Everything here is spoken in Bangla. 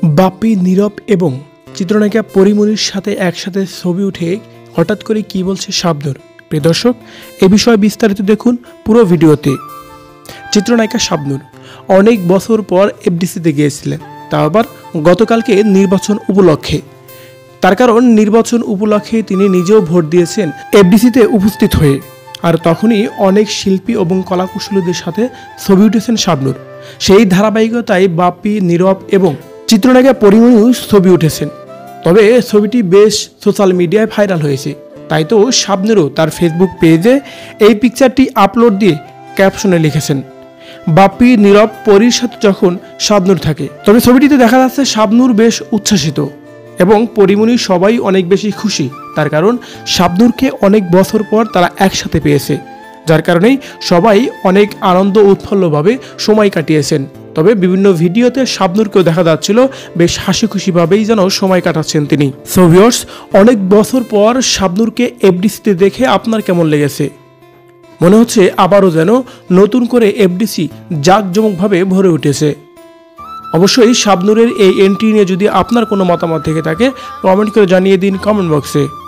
বাপ্পি, নীরব এবং চিত্রনায়িকা পরীমনির সাথে একসাথে ছবি উঠে হঠাৎ করে কি বলছে শাবনূর। প্রিয় দর্শক, এ বিষয়ে বিস্তারিত দেখুন পুরো ভিডিওতে। চিত্রনায়িকা শাবনূর অনেক বছর পর এফডিসিতে গিয়েছিলেন, তা আবার গতকালকে নির্বাচন উপলক্ষে। তার কারণ নির্বাচন উপলক্ষে তিনি নিজেও ভোট দিয়েছেন এফডিসিতে উপস্থিত হয়ে। আর তখনই অনেক শিল্পী এবং কলাকুশলীদের সাথে ছবি উঠেছেন শাবনূর। সেই ধারাবাহিকতায় বাপ্পি, নীরব এবং চিত্রনায়িকা পরীমনিও ছবি উঠেছেন। তবে ছবিটি বেশ সোশ্যাল মিডিয়ায় ভাইরাল হয়েছে। তাই তো শাবনূরও তার ফেসবুক পেজে এই পিকচারটি আপলোড দিয়ে ক্যাপশনে লিখেছেন, বাপ্পি, নীরব, পরীর সাথে যখন শাবনূর থাকে। তবে ছবিটিতে দেখা যাচ্ছে শাবনূর বেশ উচ্ছ্বাসিত এবং পরীমনি সবাই অনেক বেশি খুশি। তার কারণ শাবনূরকে অনেক বছর পর তারা একসাথে পেয়েছে, যার কারণেই সবাই অনেক আনন্দ উৎফুল্লভাবে সময় কাটিয়েছেন। তবে বিভিন্ন ভিডিওতে শাবনূরকেও দেখা যাচ্ছিল বেশ হাসি খুশিভাবেই যেন সময় কাটাচ্ছেন তিনি। সো ভিউয়ার্স, অনেক বছর পর শাবনূরকে এফডিসিতে দেখে আপনার কেমন লেগেছে? মনে হচ্ছে আবারও যেন নতুন করে এফডিসি জাঁকজমকভাবে ভরে উঠেছে। অবশ্যই শাবনূরের এই এন্ট্রি নিয়ে যদি আপনার কোনো মতামত থেকে থাকে কমেন্ট করে জানিয়ে দিন কমেন্ট বক্সে।